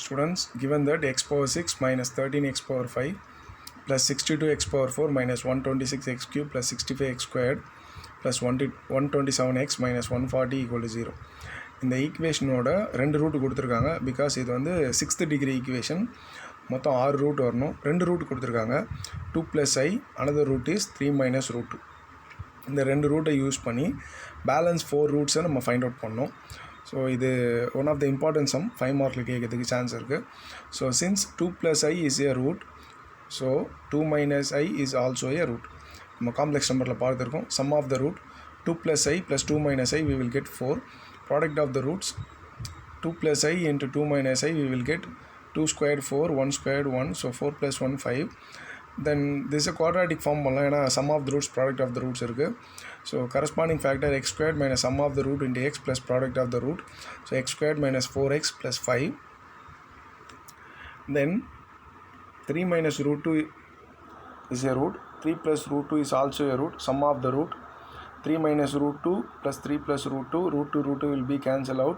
Students, given that x power 6 minus 13x power 5 plus 62x power 4 minus 126x cube plus 65x squared plus 127x minus 140 equal to 0. இந்த ஈக்குவேஷனோட ரெண்டு root கொடுத்துருக்காங்க. Because இது வந்து 6th degree equation. மொத்தம் 6 root வரணும். ரெண்டு root கொடுத்துருக்காங்க. 2 + i, another root is 3 minus root 2. இந்த ரெண்டு ரூட்டை யூஸ் பண்ணி பேலன்ஸ் 4 ரூட்ஸை நம்ம ஃபைண்ட் அவுட் பண்ணோம். ஸோ இது one of the important sum 5 மார்க்கில் கேட்கறதுக்கு சான்ஸ் இருக்குது. So since 2 + i is a root, so 2 minus i is also a root. நம்ம காம்ப்ளெக்ஸ் நம்பரில் பார்த்துருக்கோம். Sum of the root 2 + i plus 2 minus i we will get 4. Product of the roots 2 + i into 2 minus i we will get 2 squared 4, 1 squared 1, so 4 + 1 5. Then this is a quadratic form பண்ணலாம். ஏன்னா sum of the roots product of the roots இருக்குது. So corresponding factor x squared minus sum of the root into x plus product of the root, so x squared minus 4x plus 5. Then 3 minus root 2 is a root, 3 plus root 2 is also a root. Sum of the root 3 minus root 2 plus 3 plus root 2, root 2 will be cancelled out.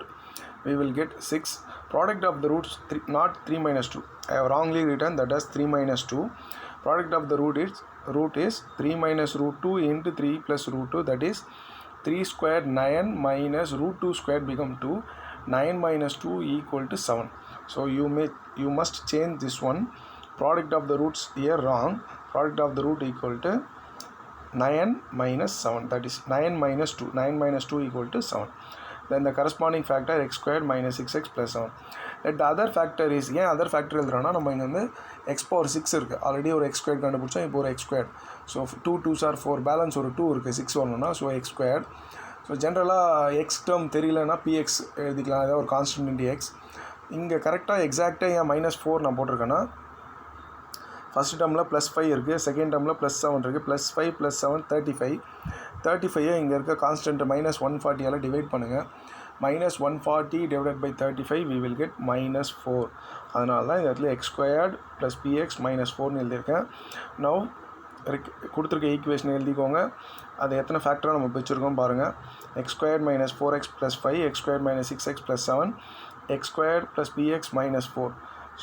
We will get 6. Product of the roots not 3 minus 2. I have wrongly written that as 3 minus 2. Product of the root is 3 minus root 2 into 3 plus root 2, that is 3 squared 9 minus root 2 squared become 2. 9 minus 2 equal to 7. So you must change this one. Product of the roots here wrong. Product of the root equal to 9 minus 7, that is 9 minus 2. 9 minus 2 equal to 7. Then the corresponding factor x squared minus 6x plus 7. Let the other factor is, ஏன் other factor எழுதுறோம்னா நம்ம இங்கே வந்து x power 6 இருக்குது. Already ஒரு x squared கண்டுபிடிச்சோம். இப்போ ஒரு x squared. So 2 2s are 4, balance ஒரு 2 இருக்குது. 6 வரணும்னா ஸோ x squared. ஸோ ஜென்ரலாக x டேர்ம் தெரியலன்னா px எழுதிக்கலாம். ஏதாவது ஒரு கான்ஸ்டன்ட் இன்டி x. இங்கே கரெக்டாக எக்ஸாக்டாக ஏன் -4 நான் போட்டிருக்கேன்னா, ஃபஸ்ட் டேர்மில் +5 இருக்குது, செகண்ட் டேர்மில் +7 இருக்குது. +5 + 7 35. 35 இங்கே இருக்க கான்ஸ்டன்ட் -140 டிவைட் பண்ணுங்கள். -140 divided by 35 we will get -4. அதனால தான் இந்த இடத்துல x squared plus px -4ன்னு எழுதியிருக்கேன். நவ் கொடுத்துருக்க ஈக்குவேஷன் எழுதிக்கோங்க. அது எத்தனை ஃபேக்டராக நம்ம வச்சுருக்கோம் பாருங்கள். x squared minus 4x plus 5, x squared minus 6x plus 7, x squared plus px -4.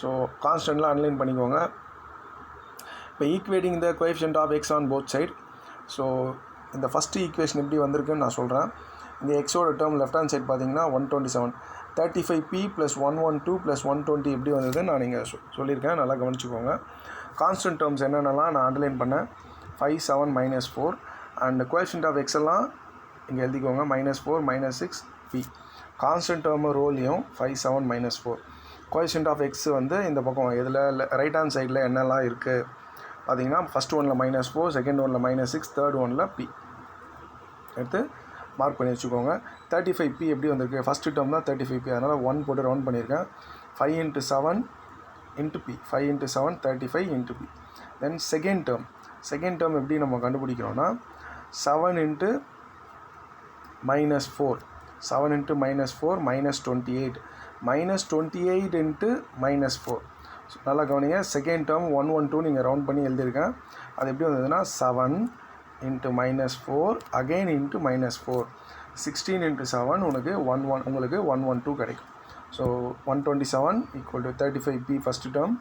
So கான்ஸ்டன்ட்லாம் அன்லைன் பண்ணிக்கோங்க. இப்போ equating the coefficient of x on both side. So இந்த ஃபஸ்ட்டு ஈக்குவேஷன் எப்படி வந்திருக்குன்னு நான் சொல்கிறேன். இந்த எக்ஸோட டேர்ம் லெஃப்ட் ஹேண்ட் சைட் பார்த்தீங்கன்னா 127. 35p + 112 + 120 எப்படி வந்ததுன்னு நான் நீங்கள் சொல்லியிருக்கேன். நல்லா கவனிச்சுக்கோங்க. கான்ஸ்டன்ட் டேர்ம்ஸ் என்னென்னலாம் நான் அண்டர்லைன் பண்ணேன். 5 7 -4 அண்ட் கோஎஃபிஷியன்ட் ஆஃப் எக்ஸ் எல்லாம் இங்கே எழுதிக்கோங்க. -4 -6 p. கான்ஸ்டன்ட் டேர்ம் ரோலையும் 5 7 -4. கோஎஃபிஷியன்ட் ஆஃப் எக்ஸ் வந்து இந்த பக்கம் இதில் ரைட் ஹேண்ட் சைடில் என்னெல்லாம் இருக்குது பார்த்தீங்கன்னா, ஃபஸ்ட் ஒனில் -4, செகண்ட் ஒனில் -6, தேர்ட் ஒனில் p எடுத்து மார்க் பண்ணி வச்சுக்கோங்க. 35p எப்படி வந்திருக்கு, ஃபஸ்ட்டு டேர்ம் தான் 35p, அதனால் 1 போட்டு ரவுண்ட் பண்ணியிருக்கேன். 5 × 7 × p, 5 × 7 35 × p. தென் செகண்ட் டேர்ம் எப்படி நம்ம கண்டுபிடிக்கிறோன்னா 7 × -4, 7 × -4 -28, -28 × -4. நல்லா கவனிங்க. செகண்ட் டேர்ம் 112 நீங்கள் ரவுண்ட் பண்ணி எழுதியிருக்கேன். அது எப்படி வந்ததுன்னா 7 × -4 அகெயின் × -4, 16 × 7 உங்களுக்கு 112 கிடைக்கும். So 127 = 35p first term,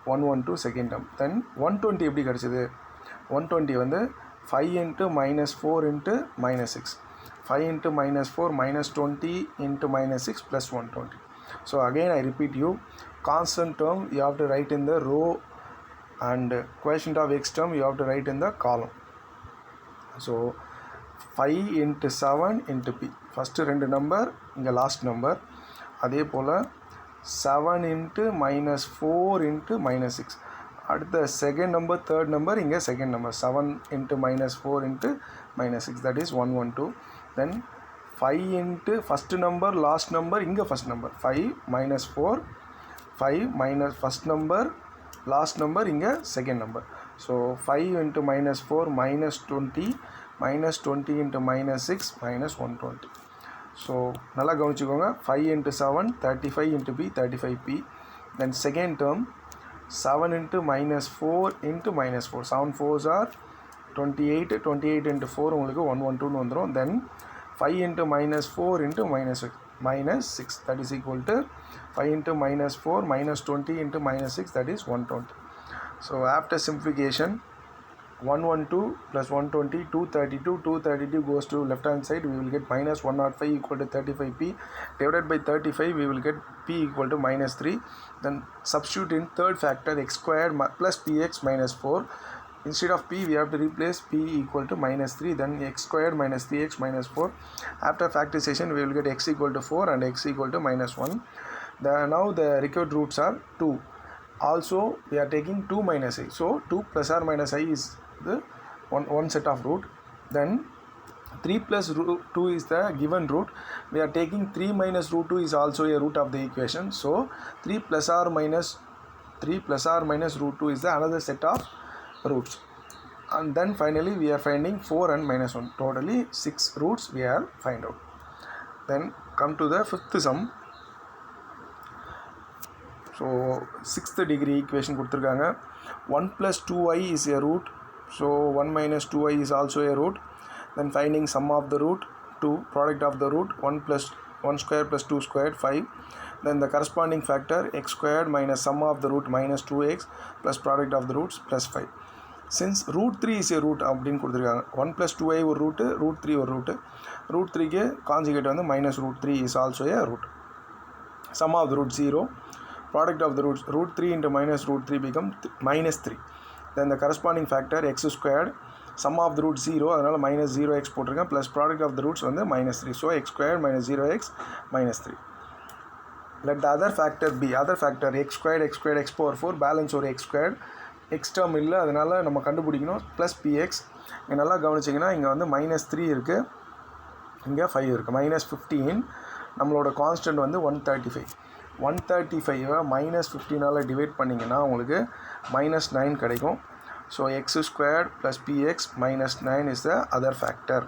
112 second term. Then 120 எப்படி கிடச்சிது? 120 வந்து 5 × -4 × -6, 5 × -4 -20 × -6 plus 120. So again I repeat you, constant term you have to write in the row and coefficient of x term you have to write in the column. So 5 × 7 × p, first ரெண்டு number இங்கே last number. அதே போல் 7 × -4 × -6, அடுத்த second number third number இங்கே second number 7 × -4 × -6, that is 112. Then 5 × first number last number இங்கே first number 5 -4, 5 minus first number last number இங்கே second number. So 5 × -4 -20, -20 × -6 -120. So நல்லா கவனிச்சுக்கோங்க. 5 × 7 35 × p, 35p. Then second term 7 × -4 × -4, 7 4s are 28, 28 × 4 உங்களுக்கு 112 வந்துடும். தென் 5 × -4 × minus 6, that is equal to 5 into minus 4 minus 20 into minus 6, that is 120. So after simplification, 112 plus 120, 232, 232 goes to left hand side, we will get minus 105 equal to 35p, divided by 35 we will get p equal to minus 3. Then substitute in third factor x squared plus px minus 4. Instead of p we have to replace p equal to minus 3, then x squared minus 3x minus 4. After factorization we will get x equal to 4 and x equal to minus 1. Now the required roots are 2. Also we are taking 2 minus I, so 2 plus or minus I is the one set of root. Then 3 plus root 2 is the given root. We are taking 3 minus root 2 is also a root of the equation, so 3 plus or minus root 2 is the another set of roots. And then finally we are finding 4 and minus 1, totally 6 roots we are find out. Then come to the fifth sum. So 6th degree equation கொடுத்திருக்காங்க. 1 plus 2i is a root, so 1 minus 2i is also a root. Then finding sum of the root, 2, product of the root, 1 plus 1 square plus 2 squared, 5. Then the corresponding factor x squared minus sum of the root minus 2x plus product of the roots plus 5. Since root 3 is a root அப்படின்னு கொடுத்துருக்காங்க, 1 plus 2i ஒரு root, root 3 ஒரு root, root 3க்கு conjugate வந்து minus root 3 is also a root. Sum of the root 0, product of the roots, root 3 into minus root 3 become minus 3. Then the corresponding factor x squared, sum of the root 0, அதனால minus 0x போட்டிருக்கேன், plus product of the roots வந்து minus 3, so x squared minus 0x minus 3. Let the other factor be, other factor x squared x power 4, balance ஒரு x squared, x term இல்லை, அதனால நம்ம கண்டுபிடிக்கணும், plus px. இங்கே நல்லா கவனிச்சிங்கன்னா இங்கே வந்து minus 3 இருக்குது, இங்கே 5 இருக்குது, minus 15. நம்மளோட கான்ஸ்டன்ட் வந்து 135. 135 minus 15ஆல் டிவைட் பண்ணிங்கன்னா உங்களுக்கு minus 9 கிடைக்கும். So x squared plus px minus 9 is the other factor.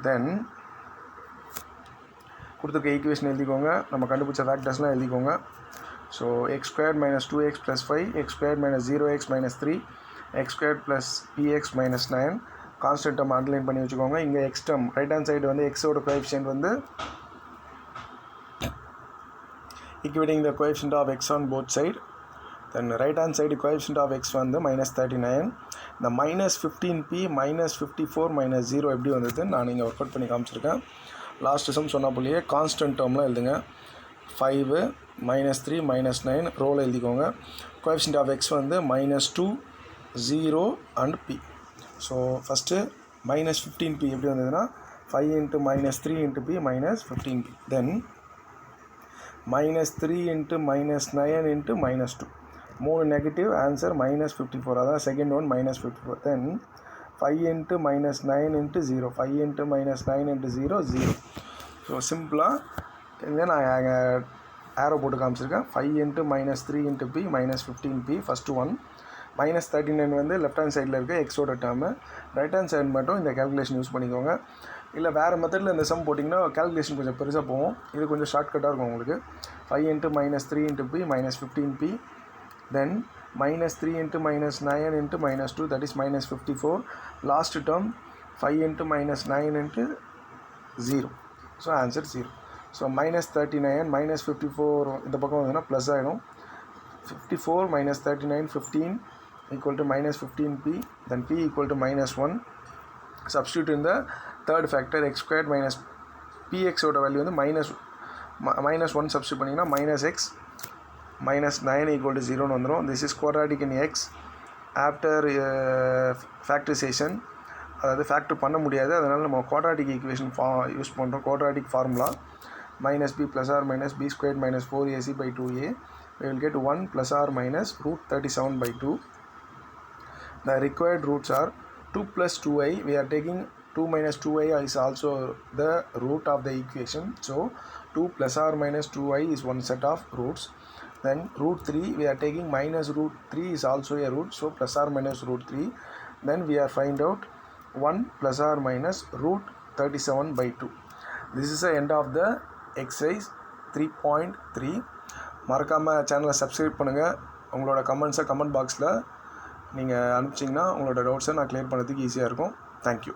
Then கொடுத்துருக்க ஈக்குவேஷன் எழுதிக்கோங்க, நம்ம கண்டுபிடிச்ச ஃபேக்டர்ஸ்லாம் எழுதிக்கோங்க. So x squared minus 2x plus 5, x squared minus 0x minus 3, x squared plus px minus 9. Constant term underline பண்ணி வச்சுக்கோங்க. இங்கே x term right hand side வந்து xோட coefficient வந்து equating the coefficient of x on both side. Then right hand side coefficient of x வந்து minus 39. இந்த minus 15p minus 54 minus 0 எப்படி வந்தது நான் இங்கே ஒர்க் அவுட் பண்ணி காமிச்சிருக்கேன். லாஸ்ட் சம் சொன்ன போலியே கான்ஸ்டன்ட் டேர்மில் எழுதுங்க. 5 minus 3 minus 9 ரோல் எழுதிக்கோங்க. coefficient of x வந்து minus 2 0 and p. So first minus 15p எப்படி வந்ததுன்னா 5 into minus 3 into p minus 15p. Then minus 3 into minus 9 into minus 2. 3 negative, answer minus 54. அதான் second one minus 54. Then 5 into minus 9 into 0. 5 into minus 9 into 0, 0. So சிம்பிளாக இங்கே நான் ஆரோ போட்டு காமிச்சிருக்கேன். 5 into minus 3 into p minus 15p first one. minus 39 வந்து left hand சைடில் இருக்க எக்ஸோட டேர்மு. ரைட் ஹேண்ட் சைடு மட்டும் இந்த கேல்குலேஷன் யூஸ் பண்ணிக்கோங்க. இல்லை வேறு மெத்தடில் இந்த சம் போட்டிங்கன்னா கேல்குலேஷன் கொஞ்சம் பெருசாக போகும், இது கொஞ்சம் ஷார்ட்கட்டாக இருக்கும் உங்களுக்கு. 5 into minus 3 into p minus 15p. Then minus 3 into minus 9 into minus 2, that is minus 54. Last term 5 into minus 9 into 0. So answer 0. So minus 39 minus 54 இந்த பக்கம் வந்ததுன்னா ப்ளஸ் ஆகிடும். 54 minus 39 15 equal to minus 15p. Then p equal to minus 1. Substitute in the third factor x squared minus px ஓட value வந்து minus 1 substitute பண்ணிங்கன்னா minus x minus 9 equal to 0 வந்துடும். This is quadratic in x. After factorization, அதாவது factor பண்ண முடியாது, அதனால் நம்ம quadratic equation use பண்ணுறோம். quadratic formula minus b plus or minus b squared minus 4ac by 2a. We will get 1 plus or minus root 37 by 2. The required roots are 2 plus 2i. We are taking 2 minus 2i is also the root of the equation. So 2 plus or minus 2i is one set of roots. Then root 3 we are taking minus root 3 is also a root. So plus or minus root 3. Then we are find out 1 plus or minus root 37 by 2. This is the end of the exercise 3.3. மறக்காமல் சேனலை subscribe பண்ணுங்கள். உங்களோட கமெண்ட்ஸை comment பாக்ஸில் நீங்கள் அனுப்பிச்சிங்கன்னா உங்களோட டவுட்ஸை நான் clear பண்ணுறதுக்கு ஈஸியாக இருக்கும். தேங்க்யூ.